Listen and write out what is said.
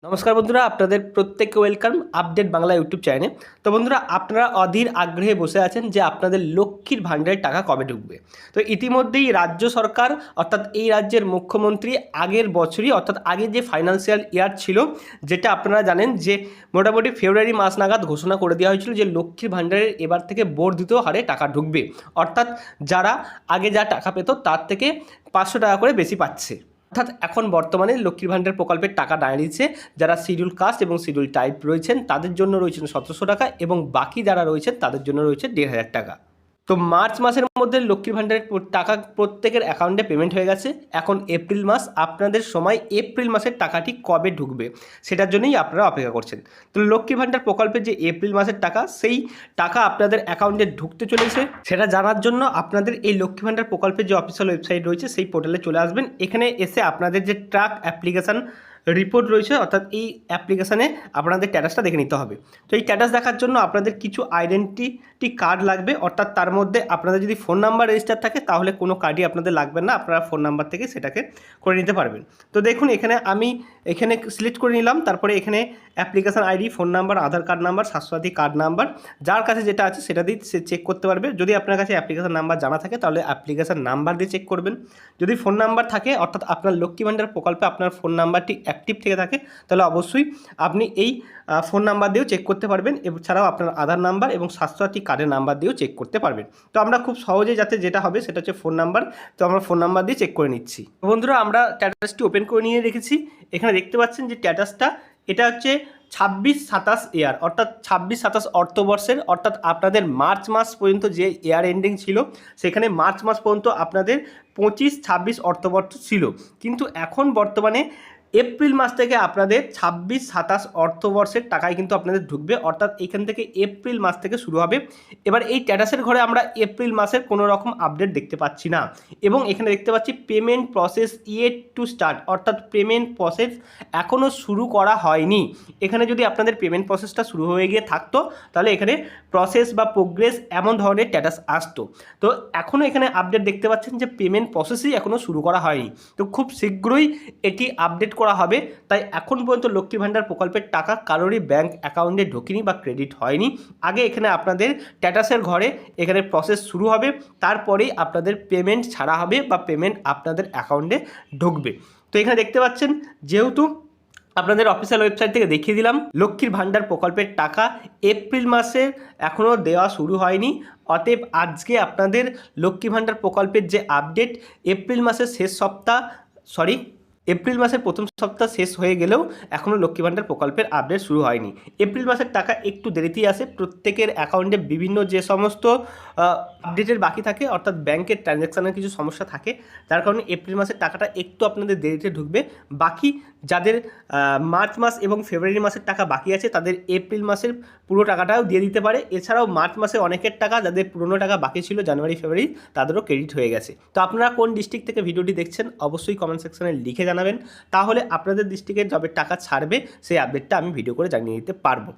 নমস্কার বন্ধুরা, আপনাদের প্রত্যেককে ওয়েলকাম আপডেট বাংলা ইউটিউব চ্যানেলে। তো বন্ধুরা, আপনারা অধীর আগ্রহে বসে আছেন যে আপনাদের লক্ষ্মীর ভাণ্ডারের টাকা কবে ঢুকবে। তো ইতিমধ্যেই রাজ্য সরকার অর্থাৎ এই রাজ্যের মুখ্যমন্ত্রী আগের বছরই অর্থাৎ আগের যে ফাইন্যান্সিয়াল ইয়ার ছিল, যেটা আপনারা জানেন যে মোটামুটি ফেব্রুয়ারি মাস নাগাদ ঘোষণা করে দেওয়া হয়েছিল যে লক্ষ্মীর ভাণ্ডারের এবার থেকে বর্ধিত হারে টাকা ঢুকবে। অর্থাৎ যারা আগে যা টাকা পেত তার থেকে 500 টাকা করে বেশি পাচ্ছে। অর্থাৎ এখন বর্তমানে লক্ষ্মীর ভাণ্ডার প্রকল্পের টাকা দাঁড়িয়েছে যারা শিডিউল কাস্ট এবং শিডিউল টাইপ রয়েছেন তাদের জন্য রয়েছেন 1700 টাকা এবং বাকি যারা রয়েছেন তাদের জন্য রয়েছে 1500 টাকা। তো মার্চ মাসের মধ্যে লক্ষ্মীর ভাণ্ডারের টাকা প্রত্যেকের অ্যাকাউন্টে পেমেন্ট হয়ে গেছে। এখন এপ্রিল মাস, আপনাদের সময় এপ্রিল মাসের টাকাটি কবে ঢুকবে সেটার জন্যই আপনারা অপেক্ষা করছেন। তো লক্ষ্মীর ভাণ্ডার প্রকল্পের যে এপ্রিল মাসের টাকা, সেই টাকা আপনাদের অ্যাকাউন্টে ঢুকতে চলেছে সেটা জানার জন্য আপনাদের এই লক্ষ্মী ভাণ্ডার প্রকল্পের যে অফিসিয়াল ওয়েবসাইট রয়েছে সেই পোর্টালে চলে আসবেন। এখানে এসে আপনাদের যে ট্রাক অ্যাপ্লিকেশান রিপোর্ট রয়েছে অর্থাৎ এই অ্যাপ্লিকেশানে আপনাদের স্ট্যাটাসটা দেখে নিতে হবে। তো এই স্ট্যাটাস দেখার জন্য আপনাদের কিছু আইডেন্টিটি কার্ড লাগবে, অর্থাৎ তার মধ্যে আপনাদের যদি ফোন নাম্বার রেজিস্টার থাকে তাহলে কোনো কার্ডই আপনাদের লাগবে না, আপনারা ফোন নাম্বার থেকে সেটাকে করে নিতে পারবেন। তো দেখুন আমি এখানে সিলেক্ট করে নিলাম, তারপরে এখানে application ID, phone number, Aadhaar card number, Swasthya Sathi card number, যার কাছে যেটা আছে সেটা দিয়ে সে চেক করতে পারবে। যদি আপনার কাছে অ্যাপ্লিকেশান নাম্বার জানা থাকে তাহলে অ্যাপ্লিকেশান নাম্বার দিয়ে চেক করবেন। যদি ফোন নাম্বার থাকে অর্থাৎ আপনার লক্ষ্মী ভাণ্ডার প্রকল্পে আপনার ফোন নাম্বারটি অ্যাক্টিভ থেকে থাকে তাহলে অবশ্যই আপনি এই ফোন নাম্বার দিয়েও চেক করতে পারবেন। এছাড়াও আপনার আধার নাম্বার এবং স্বাস্থ্যসাথী কার্ডের নাম্বার দিয়েও চেক করতে পারবেন। তো আমরা খুব সহজে যাতে যেটা হবে সেটা হচ্ছে ফোন নাম্বার, তো আমরা ফোন নাম্বার দিয়ে চেক করে নিচ্ছি। বন্ধুরা, আমরা স্ট্যাটাসটি ওপেন করে নিয়ে রেখেছি। এখানে দেখতে পাচ্ছেন যে স্ট্যাটাসটা এটা হচ্ছে 26-27 ইয়ার অর্থাৎ 26-27 অর্থবর্ষের, অর্থাৎ আপনাদের মার্চ মাস পর্যন্ত যে ইয়ার এন্ডিং ছিল সেখানে মার্চ মাস পর্যন্ত আপনাদের 25-26 অর্থবর্ষ ছিল। কিন্তু এখন বর্তমানে এপ্রিল মাস থেকে আপনাদের 26-27 অর্থবর্ষের টাকায় কিন্তু আপনাদের ঢুকবে, অর্থাৎ এখান থেকে এপ্রিল মাস থেকে শুরু হবে। এবার এই স্ট্যাটাসের ঘরে আমরা এপ্রিল মাসের কোনো রকম আপডেট দেখতে পাচ্ছি না এবং এখানে দেখতে পাচ্ছি payment process yet to start, অর্থাৎ পেমেন্ট প্রসেস এখনও শুরু করা হয়নি। এখানে যদি আপনাদের পেমেন্ট প্রসেসটা শুরু হয়ে গিয়ে থাকতো তাহলে এখানে প্রসেস বা প্রোগ্রেস এমন ধরনের স্ট্যাটাস আসতো। তো এখনও এখানে আপডেট দেখতে পাচ্ছেন যে পেমেন্ট প্রসেসই এখনও শুরু করা হয়নি। তো খুব শীঘ্রই এটি আপডেট করা হবে। তাই এখন পর্যন্ত লক্ষ্মী ভাণ্ডার প্রকল্পের টাকা কারোরই ব্যাংক অ্যাকাউন্টে ঢোকেনি বা ক্রেডিট হয়নি। আগে এখানে আপনাদের স্ট্যাটাসের ঘরে এখানে প্রসেস শুরু হবে, তারপরেই আপনাদের পেমেন্ট ছাড়া হবে বা পেমেন্ট আপনাদের অ্যাকাউন্টে ঢুকবে। তো এখানে দেখতে পাচ্ছেন যেহেতু আপনাদের অফিসিয়াল ওয়েবসাইট থেকে দেখিয়ে দিলাম লক্ষ্মীর ভাণ্ডার প্রকল্পের টাকা এপ্রিল মাসে এখনও দেওয়া শুরু হয়নি। অতএব আজকে আপনাদের লক্ষ্মী ভাণ্ডার প্রকল্পের যে আপডেট, এপ্রিল মাসের এপ্রিল মাসের প্রথম সপ্তাহ শেষ হয়ে গেলেও এখনও লক্ষ্মী ভাণ্ডার প্রকল্পের আপডেট শুরু হয়নি। এপ্রিল মাসের টাকা একটু দেরিতেই আসে, প্রত্যেকের অ্যাকাউন্টে বিভিন্ন যে সমস্ত আপডেটের বাকি থাকে অর্থাৎ ব্যাংকের ট্রানজ্যাকশানের কিছু সমস্যা থাকে, যার কারণে এপ্রিল মাসের টাকাটা একটু আপনাদের দেরিতে ঢুকবে। বাকি যাদের মার্চ মাস এবং ফেব্রুয়ারি মাসের টাকা বাকি আছে তাদের এপ্রিল মাসের পুরো টাকাটাও দিয়ে দিতে পারে। এছাড়াও মার্চ মাসে অনেকের টাকা যাদের পুরনো টাকা বাকি ছিল জানুয়ারি ফেব্রুয়ারি তাদেরও ক্রেডিট হয়ে গেছে। তো আপনারা কোন ডিস্ট্রিক্ট থেকে ভিডিওটি দেখছেন অবশ্যই কমেন্ট সেকশনে লিখে জানাবেন, তাহলে আপনাদের ডিস্ট্রিক্টে যবে টাকা ছাড়বে সেই আপডেটটা আমি ভিডিও করে জানিয়ে দিতে পারবো।